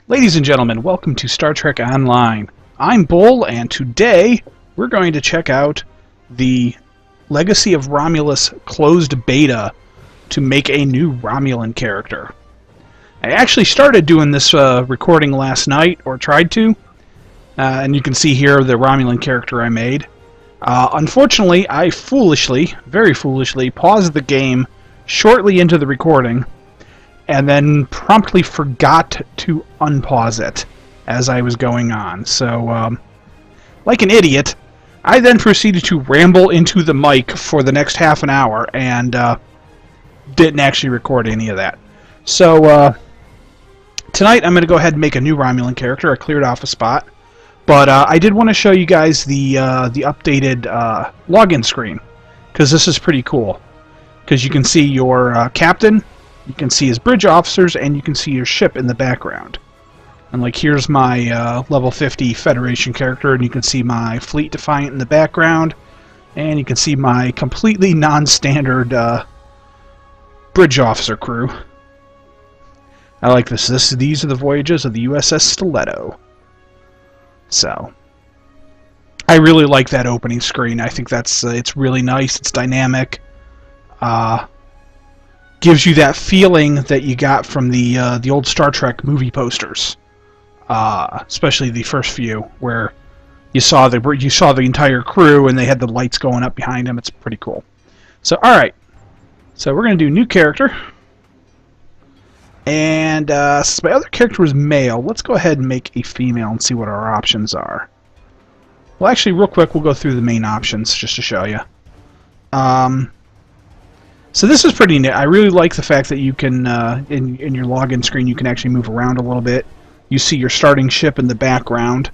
Ladies and gentlemen, welcome to Star Trek Online. I'm Bull, and today we're going to check out the Legacy of Romulus closed beta to make a new Romulan character. I actually started doing this recording last night, or tried to, and you can see here the Romulan character I made. Unfortunately, I very foolishly, paused the game shortly into the recording, and then promptly forgot to unpause it as I was going on. So, like an idiot, I then proceeded to ramble into the mic for the next half an hour and didn't actually record any of that. So, tonight I'm going to go ahead and make a new Romulan character. I cleared off a spot. But I did want to show you guys the updated login screen, because this is pretty cool. Because you can see your captain, you can see his bridge officers, and you can see your ship in the background. And like here's my level 50 Federation character, and you can see my Fleet Defiant in the background, and you can see my completely non-standard bridge officer crew. I like this. These are the voyages of the USS Stiletto. So, I really like that opening screen. I think that's it's really nice. It's dynamic. Gives you that feeling that you got from the old Star Trek movie posters, especially the first few, where you saw the entire crew and they had the lights going up behind them. It's pretty cool. So, all right. So we're gonna do new character. And since my other character was male, let's go ahead and make a female and see what our options are. Well, actually, real quick, we'll go through the main options just to show you. So this is pretty neat. I really like the fact that you can, in your login screen, you can actually move around a little bit. You see your starting ship in the background.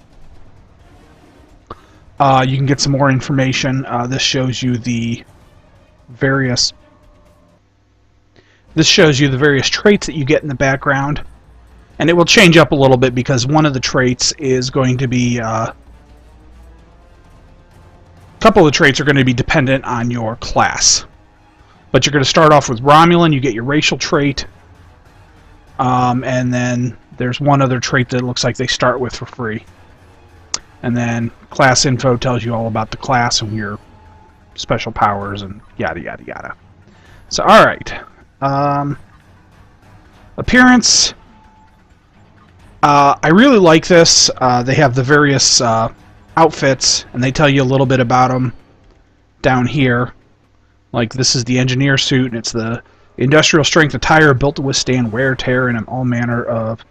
You can get some more information. This shows you the various... This shows you the various traits that you get in the background, and it will change up a little bit because one of the traits is going to be a couple of the traits are going to be dependent on your class. But you're going to start off with Romulan, you get your racial trait, and then there's one other trait that looks like they start with for free. And then class info tells you all about the class and your special powers and yada yada yada. So alright. Appearance. I really like this. They have the various outfits, and they tell you a little bit about them down here. Like this is the engineer suit, and it's the industrial strength attire built to withstand wear, tear, and all manner of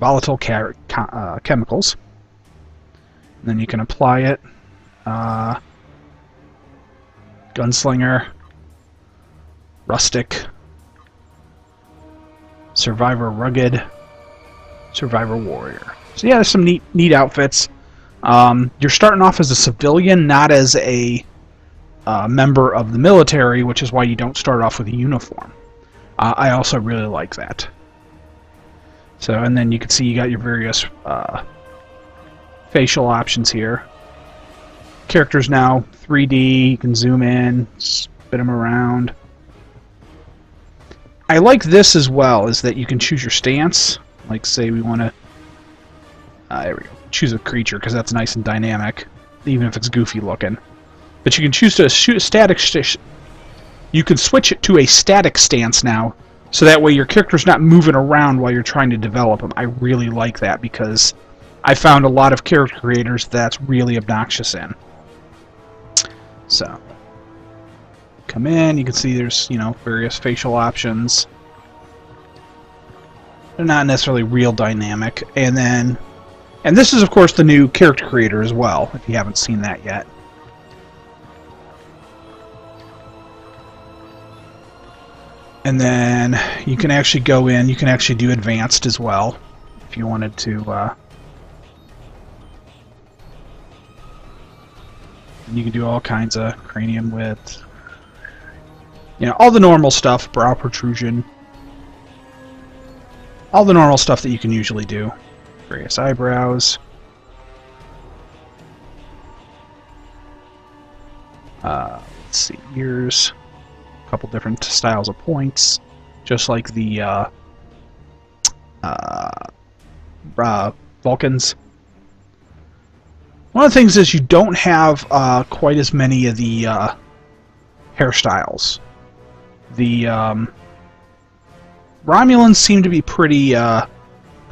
volatile chemicals. And then you can apply it. Gunslinger. Rustic, Survivor Rugged, Survivor Warrior. So yeah, there's some neat outfits. You're starting off as a civilian, not as a member of the military, which is why you don't start off with a uniform. I also really like that. So, and then you can see you got your various facial options here. Characters now 3D, you can zoom in, spin them around. I like this as well, is that you can choose your stance. Like, say we want to... there we go. Choose a creature, because that's nice and dynamic, even if it's goofy looking. But you can choose to shoot a static... You can switch it to a static stance now, so that way your character's not moving around while you're trying to develop them. I really like that, because I found a lot of character creators that's really obnoxious in. So... Come in, you can see there's, various facial options. They're not necessarily real dynamic. And this is of course the new character creator as well, if you haven't seen that yet. And then you can actually go in, you can actually do advanced as well, if you wanted to. And you can do all kinds of cranium width. All the normal stuff, brow protrusion. All the normal stuff that you can usually do. Various eyebrows. Let's see, ears. A couple different styles of points. Just like the Vulcans. One of the things is you don't have quite as many of the hairstyles. The Romulans seem to be pretty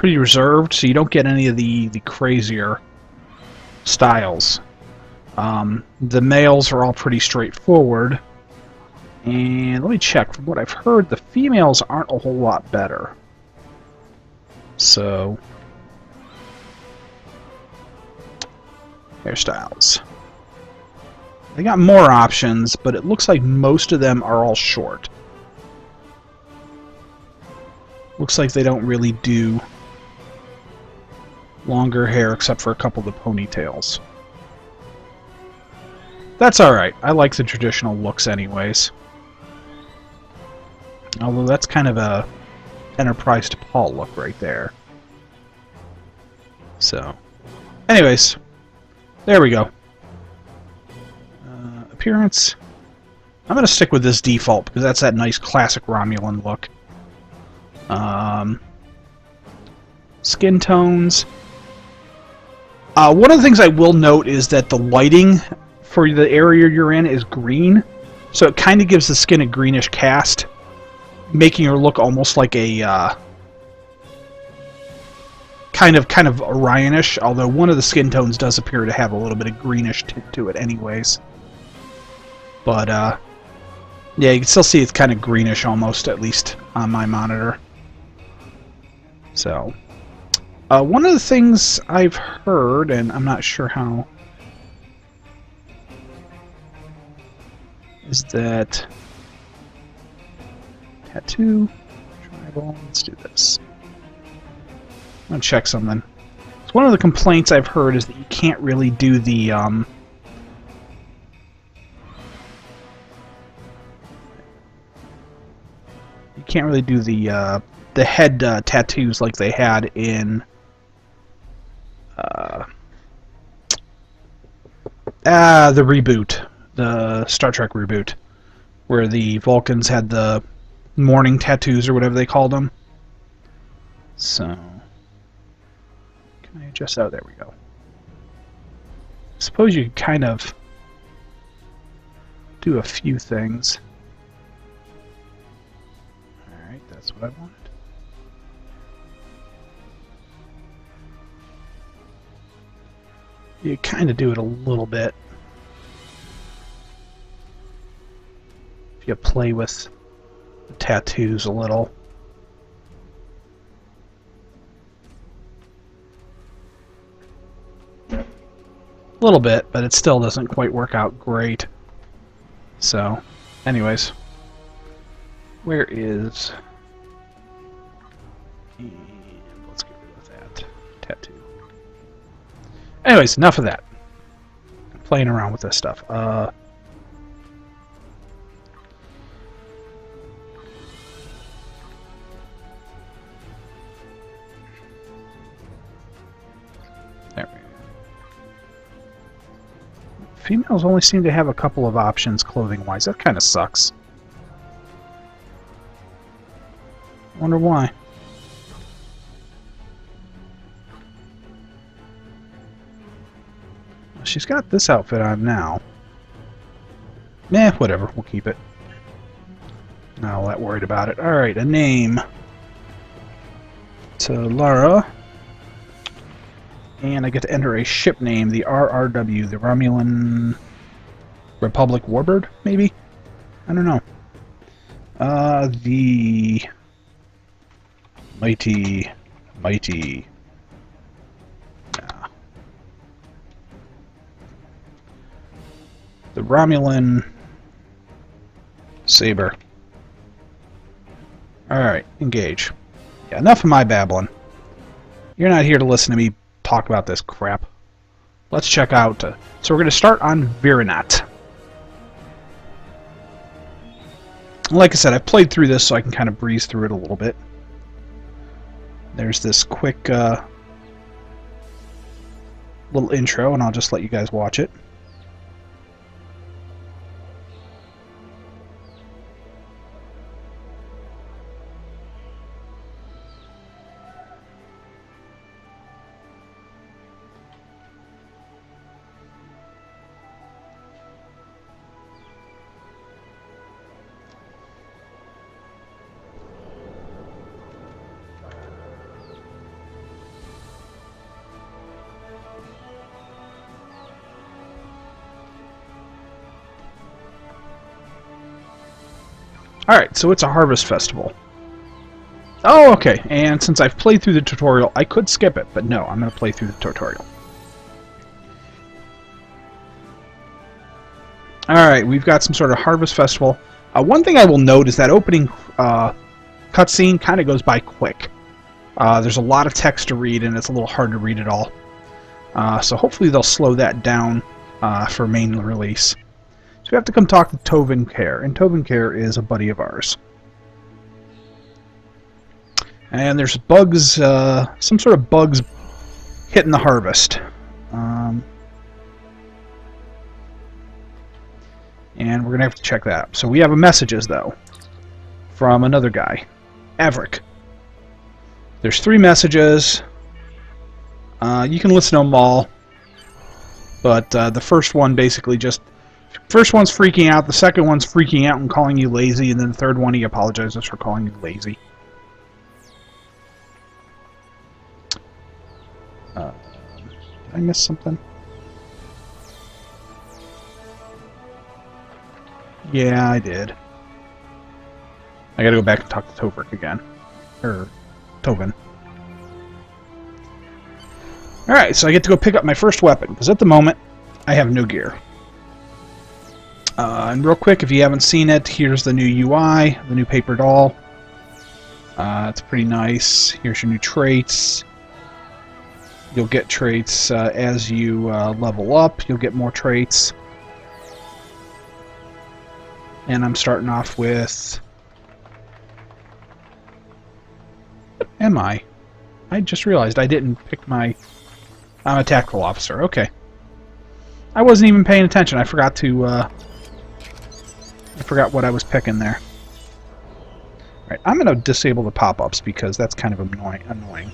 reserved, so you don't get any of the crazier styles. The males are all pretty straightforward. And let me check. From what I've heard, the females aren't a whole lot better. So, hairstyles. They got more options, but it looks like most of them are all short. Looks like they don't really do longer hair except for a couple of the ponytails. That's alright. I like the traditional looks anyways. Although that's kind of a Enterprise to Paul look right there. So, anyways, there we go. Appearance. I'm going to stick with this default because that's that nice classic Romulan look. Skin tones. One of the things I will note is that the lighting for the area you're in is green, so it kind of gives the skin a greenish cast, making her look almost like a kind of Orionish. Although one of the skin tones does appear to have a little bit of greenish tint to it, anyways. But yeah, you can still see it's kind of greenish almost, at least on my monitor. So, one of the things I've heard, and I'm not sure how, is that tattoo, tribal, let's do this. I'm going to check something. So one of the complaints I've heard is that you can't really do the, you can't really do the head tattoos like they had in the reboot, the Star Trek reboot, where the Vulcans had the morning tattoos or whatever they called them. So, can I adjust? Oh, there we go. I suppose you could kind of do a few things. Alright, that's what I wanted. You kind of do it a little bit. If you play with the tattoos a little. A little bit, but it still doesn't quite work out great. So, anyways. Where is... And let's get rid of that tattoo. Anyways, enough of that. I'm playing around with this stuff. There we go. Females only seem to have a couple of options clothing-wise. That kind of sucks. I wonder why. She's got this outfit on now. Eh, whatever. We'll keep it. Not all that worried about it. Alright, a name. To Lara. And I get to enter a ship name, the RRW, the Romulan Republic Warbird, maybe? I don't know. The Mighty... The Romulan Saber. Alright, engage. Yeah, enough of my babbling. You're not here to listen to me talk about this crap. Let's check out... so we're going to start on Virinat. Like I said, I've played through this so I can kind of breeze through it a little bit. There's this quick little intro, and I'll just let you guys watch it. Alright, so it's a harvest festival. Oh, okay, and since I've played through the tutorial, I could skip it, but no, I'm going to play through the tutorial. Alright, we've got some sort of harvest festival. One thing I will note is that opening cutscene kind of goes by quick. There's a lot of text to read, and it's a little hard to read it all. So hopefully they'll slow that down for main release. So we have to come talk to Tobin Care, and Tobin Care is a buddy of ours. And there's bugs, some sort of bugs hitting the harvest. And we're going to have to check that out. So we have messages, though, from another guy, Averick. There's 3 messages. You can listen to them all. But the first one basically just... First one's freaking out, the second one's freaking out and calling you lazy, and then the third one he apologizes for calling you lazy. Did I miss something? Yeah, I did. I gotta go back and talk to Tobin again. Tobin. Alright, so I get to go pick up my first weapon, because at the moment, I have no gear. And real quick, if you haven't seen it, here's the new UI, the new paper doll. It's pretty nice. Here's your new traits. You'll get traits as you level up. You'll get more traits. And I'm starting off with... What am I? I just realized I didn't pick my... I'm a tactical officer. Okay. I wasn't even paying attention. I forgot to... I forgot what I was picking there. Alright, I'm going to disable the pop-ups because that's kind of annoying.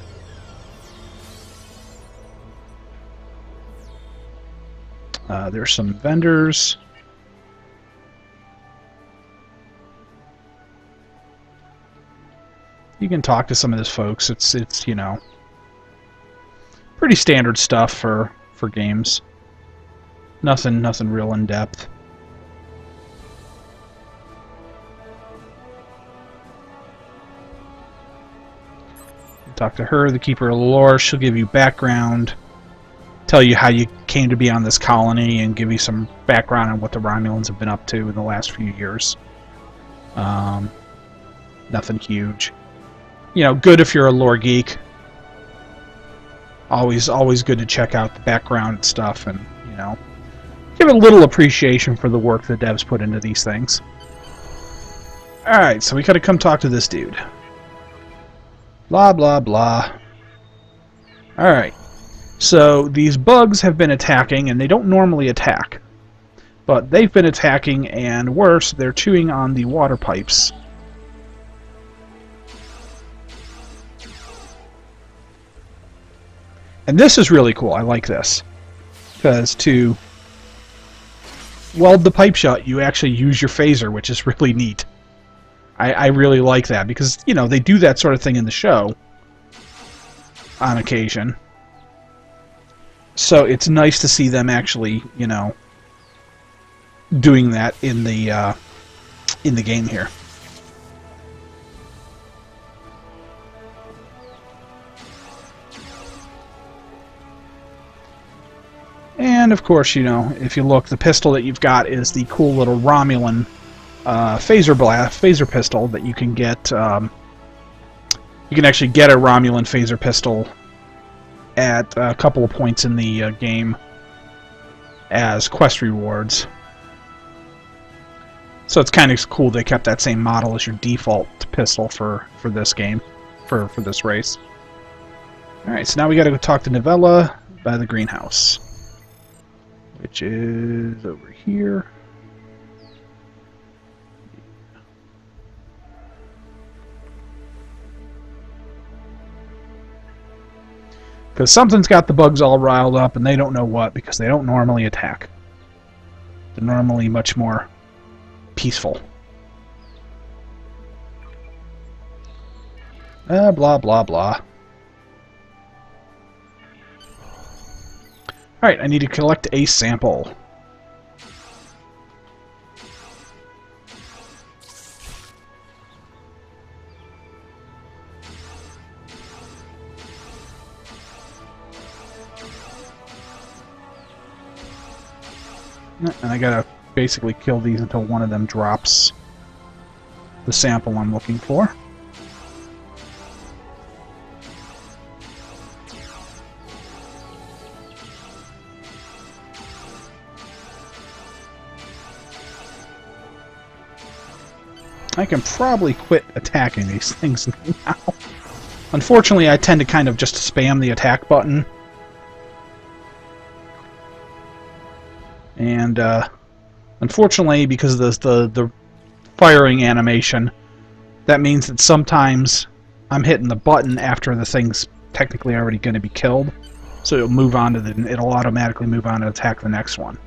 There's some vendors. You can talk to some of these folks. It's you know, pretty standard stuff for games. Nothing real in depth. Talk to her, the Keeper of the Lore. She'll give you background, tell you how you came to be on this colony, and give you some background on what the Romulans have been up to in the last few years. Nothing huge. You know, good if you're a lore geek. Always good to check out the background stuff and, you know, give a little appreciation for the work the devs put into these things. Alright, so we gotta come talk to this dude. Blah, blah, blah. Alright. So, these bugs have been attacking, and they don't normally attack. But they've been attacking, and worse, they're chewing on the water pipes. And this is really cool. I like this. Because to weld the pipe shut, you actually use your phaser, which is really neat. I really like that, because, you know, they do that sort of thing in the show on occasion. So it's nice to see them actually, you know, doing that in the game here. And of course, you know, if you look, the pistol that you've got is the cool little Romulan phaser pistol that you can get. You can actually get a Romulan phaser pistol at a couple of points in the game as quest rewards. So it's kind of cool they kept that same model as your default pistol for this game, for this race. Alright, so now we gotta go talk to Novella by the greenhouse, which is over here. Because something's got the bugs all riled up, and they don't know what, because they don't normally attack. They're normally much more peaceful. Blah, blah, blah. Alright, I need to collect a sample. And I gotta basically kill these until one of them drops the sample I'm looking for. I can probably quit attacking these things now. Unfortunately, I tend to kind of just spam the attack button. And unfortunately, because of the firing animation, that means that sometimes I'm hitting the button after the thing's technically already going to be killed. So it'll automatically move on to attack the next one.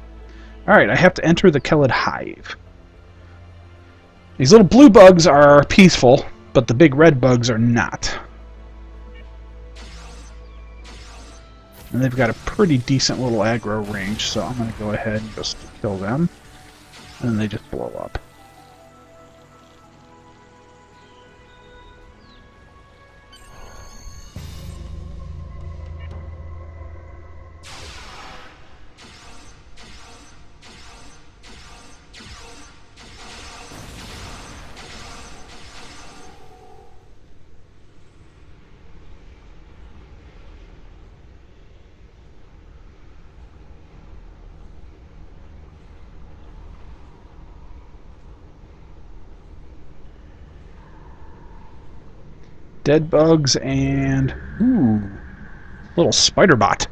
Alright, I have to enter the Kelid Hive. These little blue bugs are peaceful, but the big red bugs are not. And they've got a pretty decent little aggro range, so I'm going to go ahead and just kill them. And then they just blow up. Dead bugs and... ooh, little spider bot.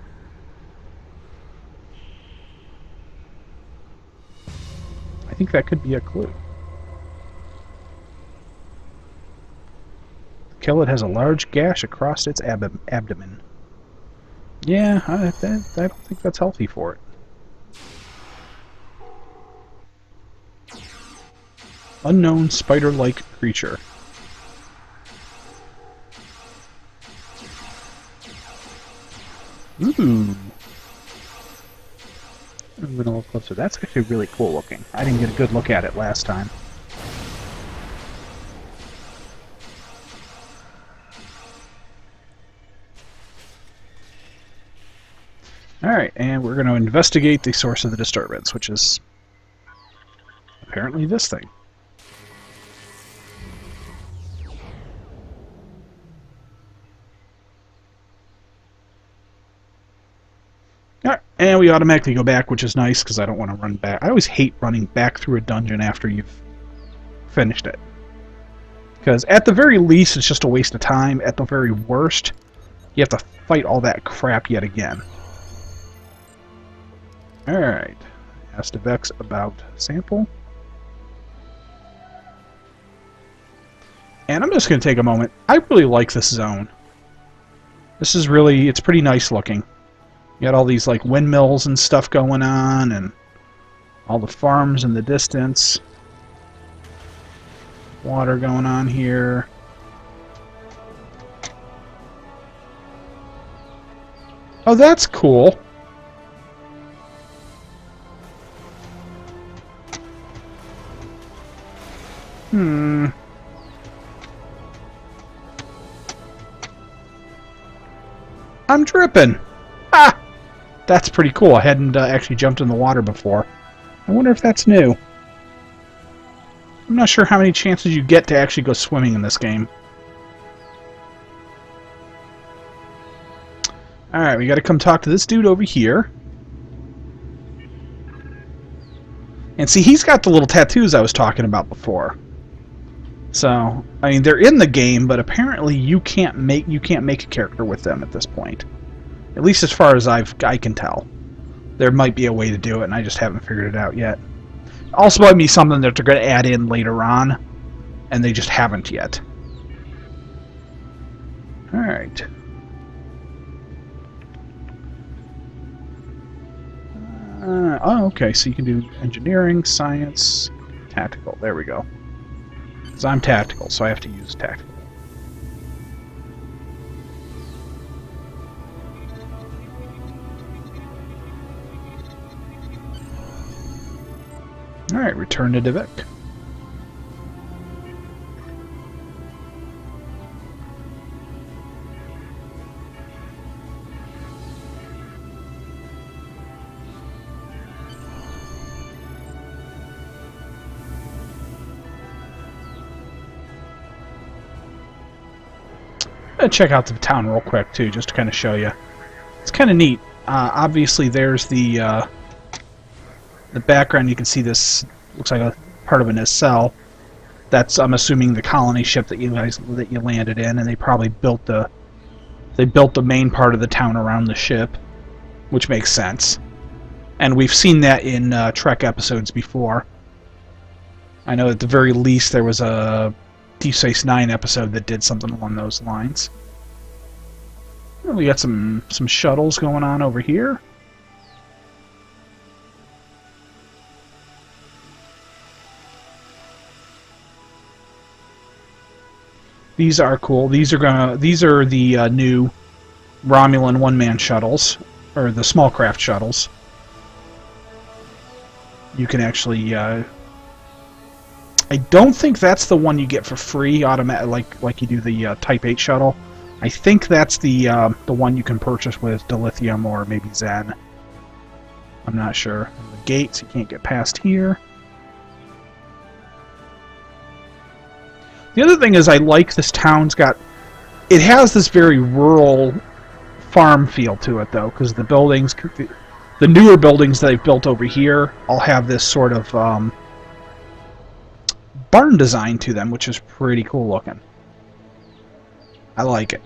I think that could be a clue. The Kelid has a large gash across its abdomen. Yeah, I don't think that's healthy for it. Unknown spider-like creature. Ooh. I'm going to look closer. That's actually really cool looking. I didn't get a good look at it last time. Alright, and we're going to investigate the source of the disturbance, which is apparently this thing. Alright, and we automatically go back, which is nice, because I don't want to run back. I always hate running back through a dungeon after you've finished it. Because at the very least, it's just a waste of time. At the very worst, you have to fight all that crap yet again. Alright, asked Vex about sample. And I'm just going to take a moment. I really like this zone. This is really, it's pretty nice looking. You got all these like windmills and stuff going on, and all the farms in the distance. Water going on here. Oh, that's cool. I'm dripping. Ah! That's pretty cool. I hadn't actually jumped in the water before. I wonder if that's new. I'm not sure how many chances you get to actually go swimming in this game. Alright, we gotta come talk to this dude over here. And see, he's got the little tattoos I was talking about before. So, I mean, they're in the game, but apparently you can't make a character with them at this point. At least as far as I can tell. There might be a way to do it, and I just haven't figured it out yet. Also might be something that they're going to add in later on, and they just haven't yet. Alright. Oh, okay, so you can do engineering, science, tactical. There we go. Because I'm tactical, so I have to use tactical. Alright, return to Devik. I'm gonna check out the town real quick too, just to kind of show you. It's kind of neat. Obviously, there's the background. You can see this looks like a part of a nacelle. That's, I'm assuming, the colony ship that you landed in, and they probably built the main part of the town around the ship, which makes sense. And we've seen that in Trek episodes before. I know at the very least there was a Deep Space Nine episode that did something along those lines. We got some shuttles going on over here. These are cool. These are the new Romulan one-man shuttles, or the small craft shuttles. You can actually. I don't think that's the one you get for free, automatic, like you do the Type 8 shuttle. I think that's the one you can purchase with dilithium or maybe Zen. I'm not sure. The gates, you can't get past here. The other thing is I like this town's got... It has this very rural farm feel to it, though, because the buildings... The newer buildings that they've built over here all have this sort of barn design to them, which is pretty cool looking. I like it.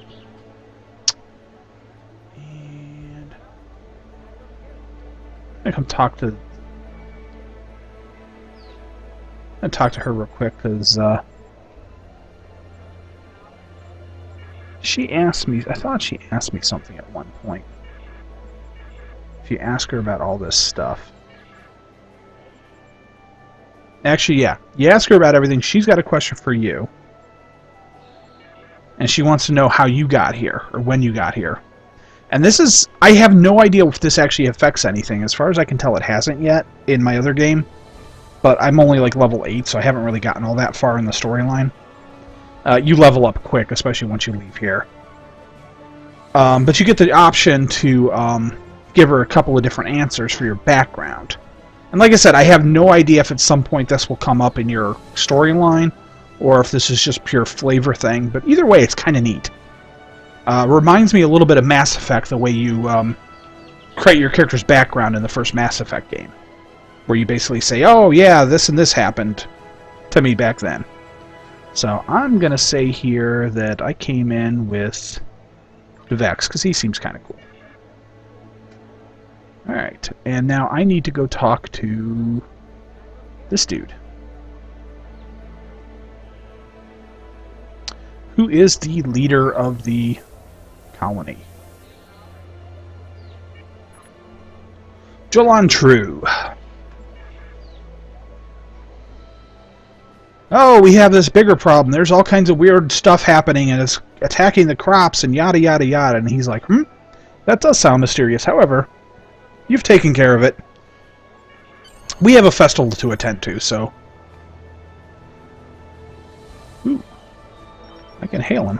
And I'm gonna talk to her real quick because she asked me. I thought she asked me something at one point. If you ask her about all this stuff. Actually, yeah. You ask her about everything. She's got a question for you. And she wants to know how you got here, or when you got here. And this is... I have no idea if this actually affects anything. As far as I can tell, it hasn't yet in my other game. But I'm only like level 8, so I haven't really gotten all that far in the storyline. You level up quick, especially once you leave here. But you get the option to give her a couple of different answers for your background. And like I said, I have no idea if at some point this will come up in your storyline, or if this is just pure flavor thing, but either way, it's kind of neat. Reminds me a little bit of Mass Effect, the way you create your character's background in the first Mass Effect game, where you basically say, oh yeah, this and this happened to me back then. So I'm going to say here that I came in with Vex, because he seems kind of cool. Alright, and now I need to go talk to this dude. Who is the leader of the colony? Romulan Tribble. Oh, we have this bigger problem. There's all kinds of weird stuff happening, and it's attacking the crops, and yada yada yada. And he's like, that does sound mysterious. However, you've taken care of it. We have a festival to attend to, so... Ooh. I can hail him.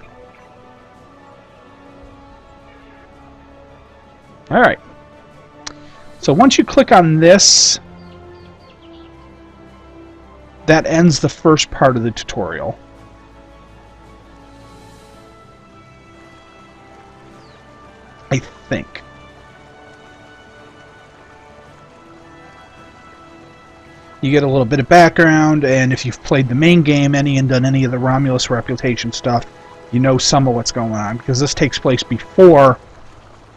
Alright. So once you click on this, that ends the first part of the tutorial. I think. You get a little bit of background, and if you've played the main game and done any of the Romulus reputation stuff, you know some of what's going on, because this takes place before...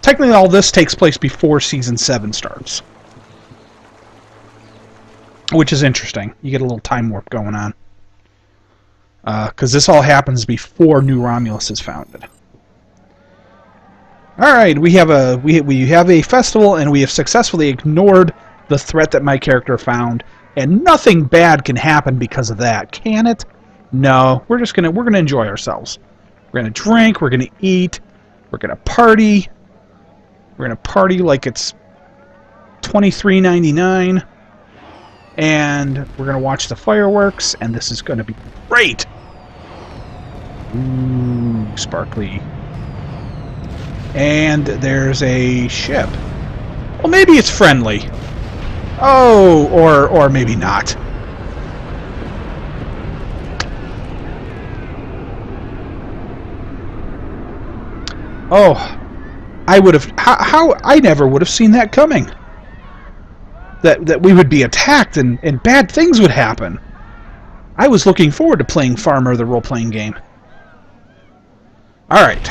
Technically, all this takes place before Season 7 starts. Which is interesting. You get a little time warp going on. Because this all happens before New Romulus is founded. Alright, we have a festival, and we have successfully ignored the threat that my character found. And nothing bad can happen because of that, can it? No, we're gonna enjoy ourselves. We're gonna drink, we're gonna eat, we're gonna party. We're gonna party like it's $23.99, and we're gonna watch the fireworks, and this is gonna be great. Ooh, sparkly. And there's a ship. Well, maybe it's friendly. Oh, or maybe not. Oh, I would have... How I never would have seen that coming. That we would be attacked and bad things would happen. I was looking forward to playing Farmer, the role-playing game. Alright.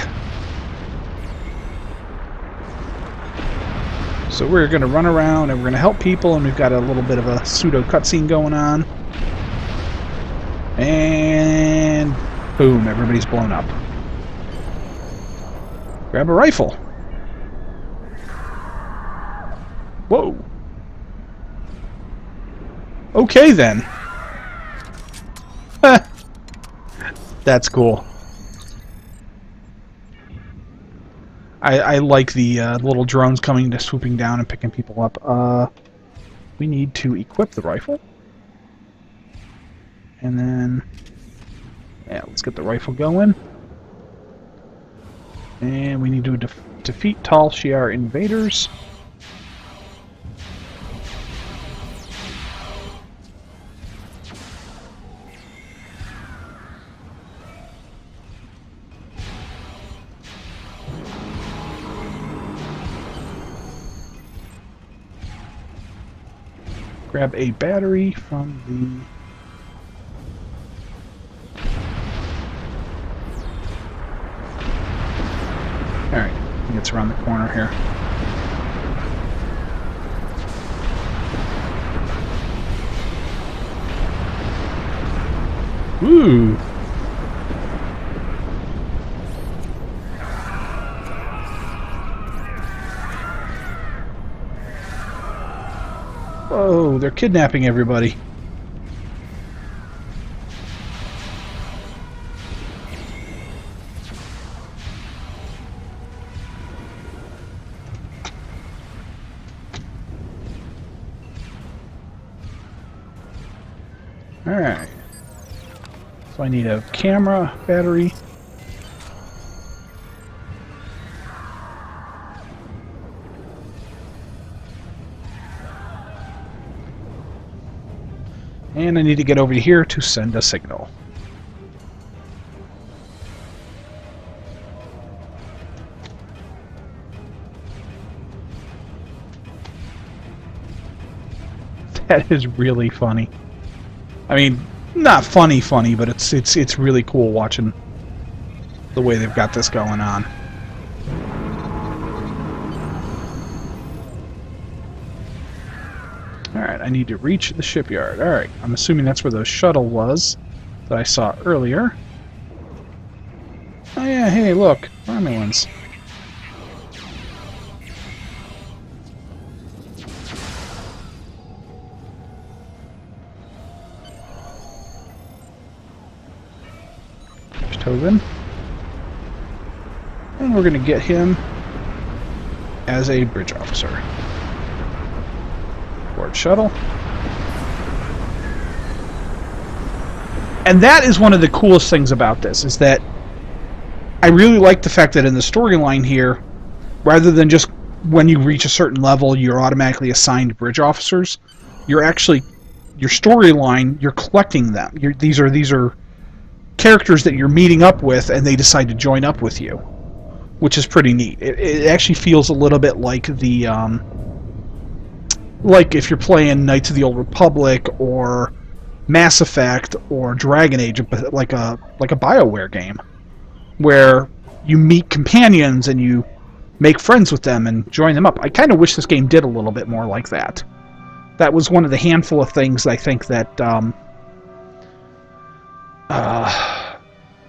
So we're going to run around and we're going to help people, and we've got a little bit of a pseudo cutscene going on. And boom, everybody's blown up. Grab a rifle. Whoa. Okay then. That's cool. I like the little drones coming to swooping down and picking people up. We need to equip the rifle. And then... yeah, let's get the rifle going. And we need to defeat Tal Shiar invaders. Grab a battery from the... alright, I think it's around the corner here. Ooh! Whoa, they're kidnapping everybody. Alright. So I need a camera, battery. And I need to get over here to send a signal. That is really funny. I mean, not funny, but it's really cool watching the way they've got this going on. Alright, I need to reach the shipyard. Alright, I'm assuming that's where the shuttle was that I saw earlier. Oh yeah, hey, look, Romulans. There's Tobin. And we're going to get him as a bridge officer. Shuttle. And that is one of the coolest things about this, is that I really like the fact that in the storyline here, rather than just when you reach a certain level you're automatically assigned bridge officers, you're actually, your storyline, you're collecting them. These are characters that you're meeting up with and they decide to join up with you, which is pretty neat. It actually feels a little bit like the like if you're playing Knights of the Old Republic or Mass Effect or Dragon Age, like a BioWare game, where you meet companions and you make friends with them and join them up. I kind of wish this game did a little bit more like that. That was one of the handful of things I think that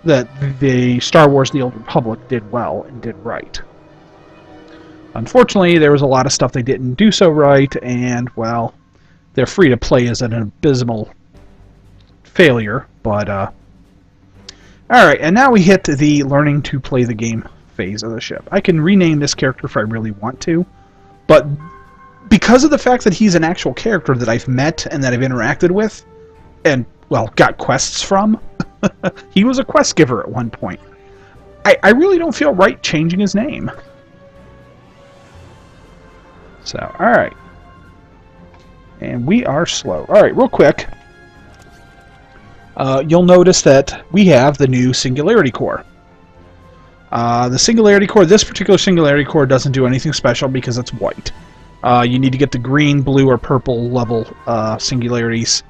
that the Star Wars The Old Republic did well and did right. Unfortunately, there was a lot of stuff they didn't do so right, and, well, their free-to-play is an abysmal failure, but, Alright, and now we hit the learning to play the game phase of the ship. I can rename this character if I really want to, but because of the fact that he's an actual character that I've met and that I've interacted with, and, well, got quests from, he was a quest giver at one point, I really don't feel right changing his name. So, alright. And we are slow. Alright, real quick. You'll notice that we have the new Singularity Core. The Singularity Core, this particular Singularity Core doesn't do anything special because it's white. You need to get the green, blue, or purple level Singularities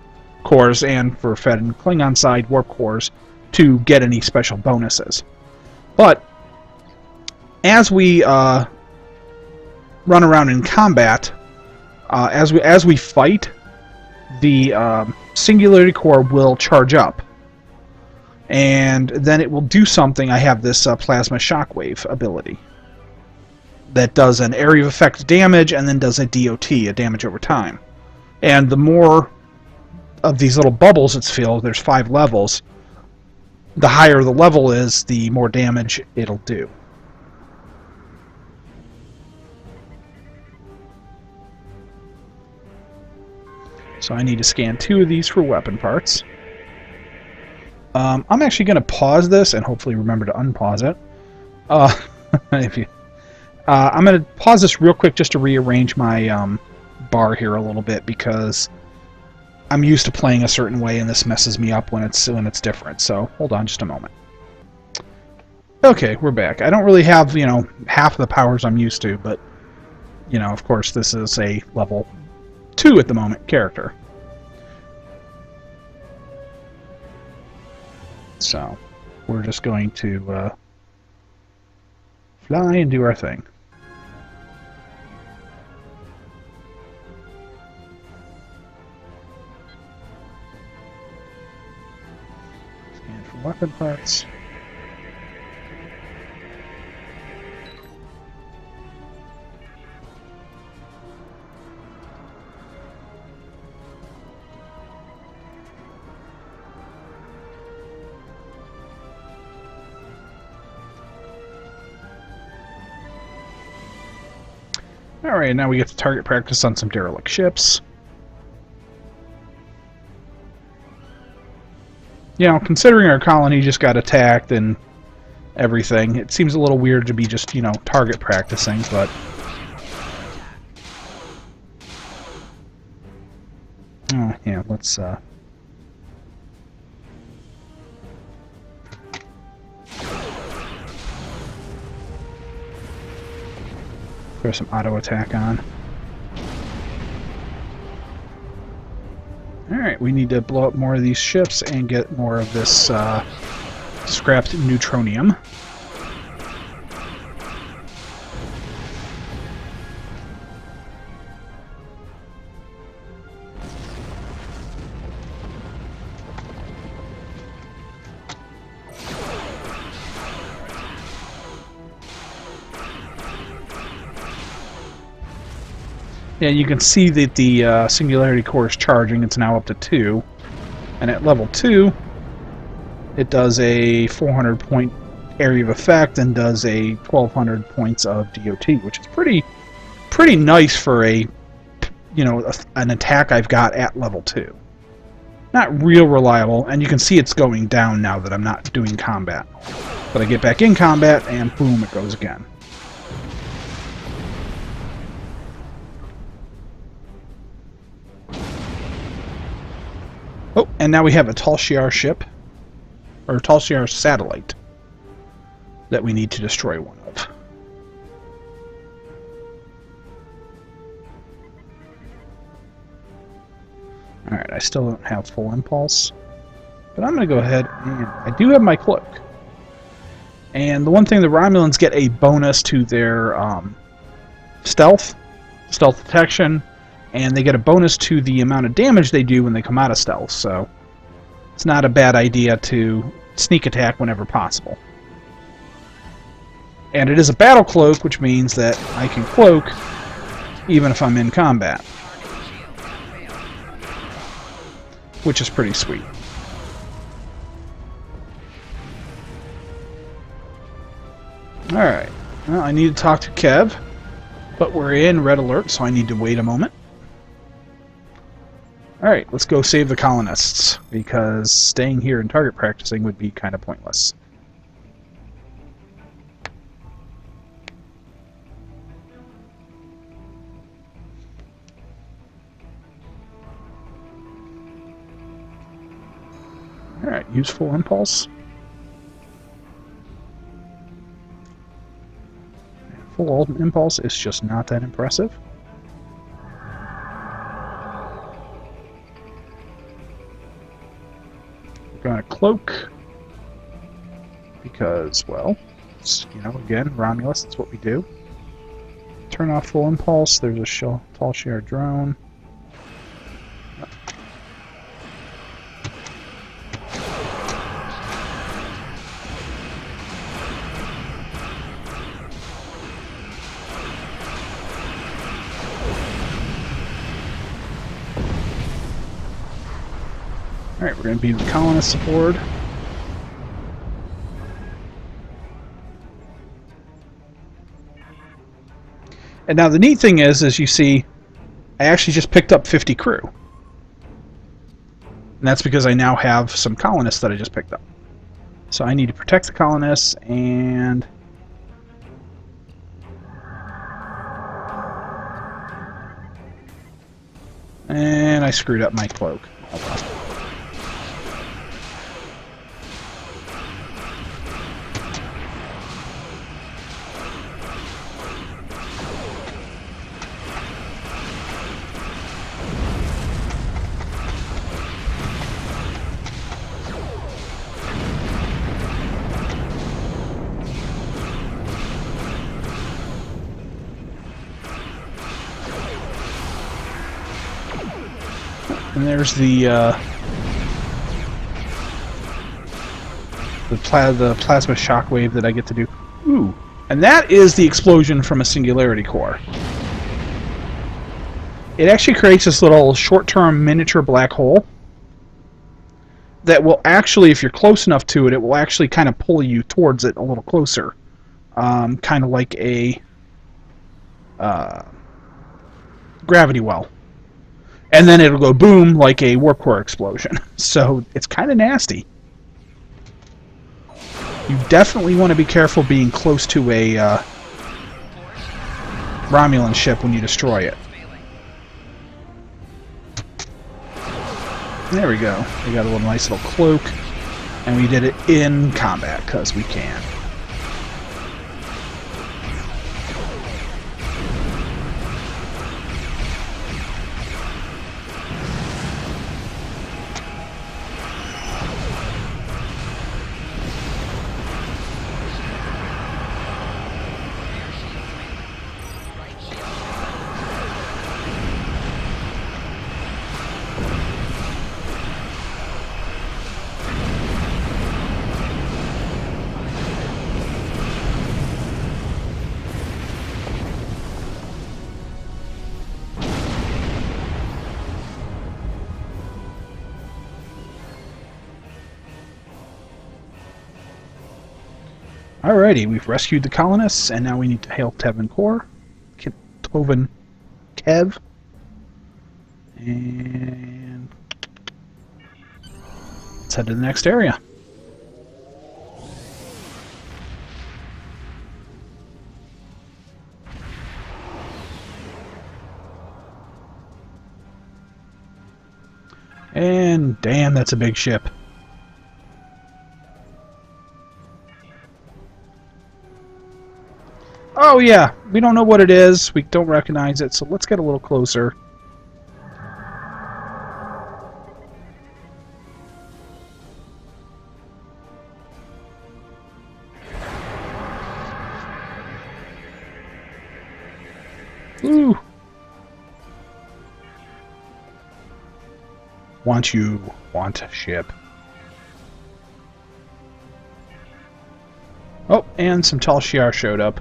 cores, and for Fed and Klingon side, Warp cores, to get any special bonuses. But as we run around in combat, as we fight, the Singularity Core will charge up, and then it will do something. I have this Plasma Shockwave ability that does an area of effect damage and then does a DOT, a damage over time. And the more of these little bubbles it's filled, there's 5 levels, the higher the level is, the more damage it'll do. So I need to scan 2 of these for weapon parts. I'm actually going to pause this and hopefully remember to unpause it. I'm going to pause this real quick just to rearrange my bar here a little bit, because I'm used to playing a certain way and this messes me up when it's different. So hold on just a moment. Okay, we're back. I don't really have, half of the powers I'm used to, but, of course this is a level 2 at the moment character. So we're just going to fly and do our thing. Scan for weapon parts. Alright, now we get to target practice on some derelict ships. Considering our colony just got attacked and everything, it seems a little weird to be just, target practicing, but... Oh, yeah, let's, throw some auto attack on. Alright, we need to blow up more of these ships and get more of this scrapped neutronium. Yeah, you can see that the Singularity Core is charging. It's now up to 2. And at level 2, it does a 400 point area of effect and does a 1200 points of DOT, which is pretty nice for a an attack I've got at level 2. Not real reliable, and you can see it's going down now that I'm not doing combat. But I get back in combat and boom, it goes again. Oh, and now we have a Tal Shiar ship, or Tal Shiar satellite, that we need to destroy one of. Alright, I still don't have full impulse, but I'm going to go ahead and I do have my cloak. And the one thing, the Romulans get a bonus to their stealth detection, and they get a bonus to the amount of damage they do when they come out of stealth, so it's not a bad idea to sneak attack whenever possible. And it is a battle cloak, which means that I can cloak even if I'm in combat, which is pretty sweet. Alright, well, I need to talk to Kev, but we're in red alert, so I need to wait a moment. Alright, let's go save the colonists, because staying here and target practicing would be kind of pointless. Alright, useful impulse. Full impulse is just not that impressive. We're going to cloak because, well, it's, you know, again, Romulus, that's what we do. Turn off full impulse. There's a tall share drone. Alright, we're going to beam the colonists aboard. And now the neat thing is, as you see, I actually just picked up 50 crew. And that's because I now have some colonists that I just picked up. So I need to protect the colonists, and I screwed up my cloak. Hold on. And there's the plasma shockwave that I get to do. Ooh, and that is the explosion from a singularity core. It actually creates this little short-term miniature black hole that will actually, if you're close enough to it, it will actually kind of pull you towards it a little closer, kind of like a gravity well. And then it'll go boom like a warp core explosion. So it's kind of nasty. You definitely want to be careful being close to a Romulan ship when you destroy it. There we go. We got a little nice little cloak. And we did it in combat, because we can. Alrighty, we've rescued the colonists, and now we need to hail Tevin Core. Tovin Kev. And let's head to the next area. And damn, that's a big ship. Oh yeah, we don't know what it is, we don't recognize it, so let's get a little closer. Ooh. Want ship. Oh, and some Tal Shiar showed up.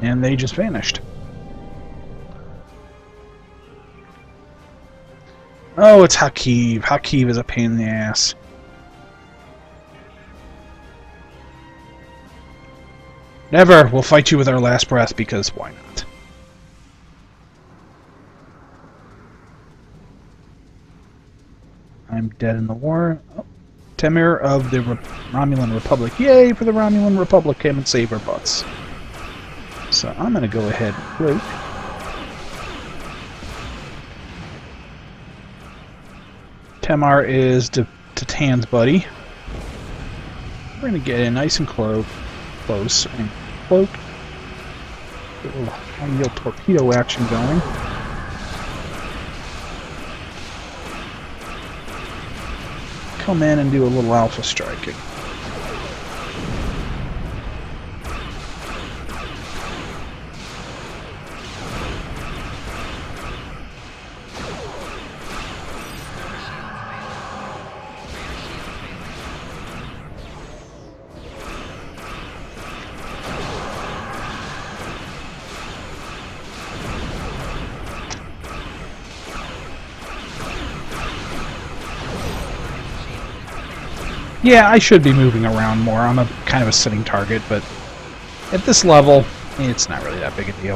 And they just vanished. Oh, it's Hakiv. Hakiv is a pain in the ass. Never. We'll fight you with our last breath, because why not? I'm dead in the war. Oh, Temir of the Romulan Republic. Yay for the Romulan Republic. Came and save our butts. So I'm going to go ahead and cloak. Temar is Titan's buddy. We're going to get in nice and close and cloak. Get a little high-yield torpedo action going. Come in and do a little alpha striking. Yeah, I should be moving around more. I'm a kind of a sitting target, but at this level, it's not really that big a deal.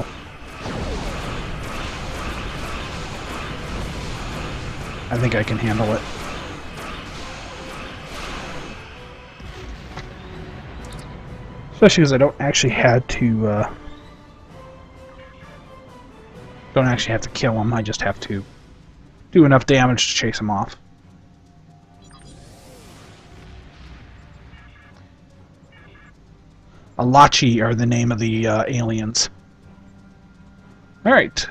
I think I can handle it. Especially because I don't actually have to kill him. I just have to do enough damage to chase him off. Alachi are the name of the aliens. Alright.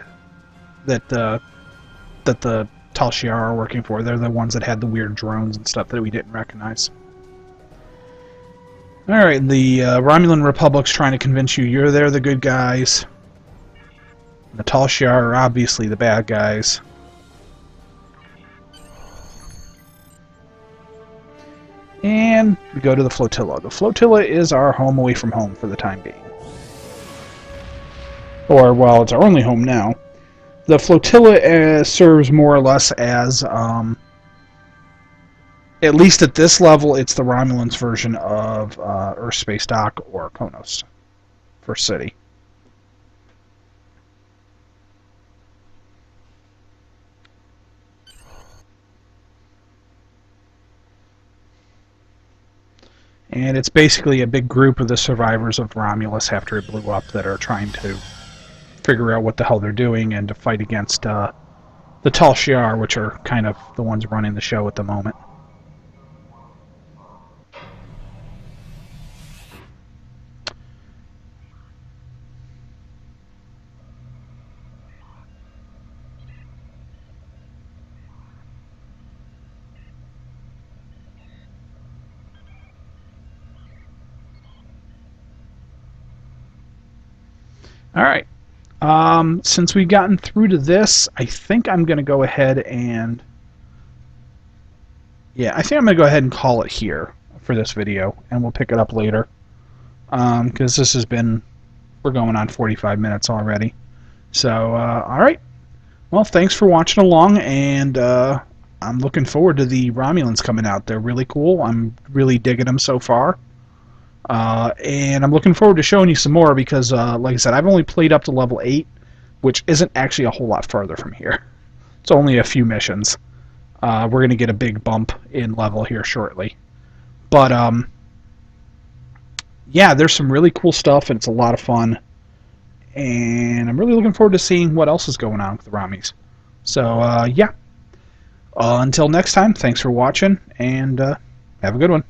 That the Tal Shiar are working for. They're the ones that had the weird drones and stuff that we didn't recognize. Alright, the Romulan Republic's trying to convince you they're the good guys. The Tal Shiar are obviously the bad guys. And we go to the flotilla. The flotilla is our home away from home for the time being. Or, well, it's our only home now. The flotilla serves more or less as, at least at this level, it's the Romulans' version of Earth Space Dock or Konos for City. And it's basically a big group of the survivors of Romulus after it blew up that are trying to figure out what the hell they're doing and to fight against the Tal Shiar, which are kind of the ones running the show at the moment. Alright, since we've gotten through to this, I think I'm going to go ahead and... Yeah, I think I'm going to go ahead and call it here for this video, and we'll pick it up later. Because this has been... We're going on 45 minutes already. So, alright. Well, thanks for watching along, and I'm looking forward to the Romulans coming out. They're really cool. I'm really digging them so far. And I'm looking forward to showing you some more because, like I said, I've only played up to level 8, which isn't actually a whole lot further from here. It's only a few missions. We're going to get a big bump in level here shortly. But, yeah, there's some really cool stuff, and it's a lot of fun. And I'm really looking forward to seeing what else is going on with the Rommies. So, yeah. Until next time, thanks for watching, and have a good one.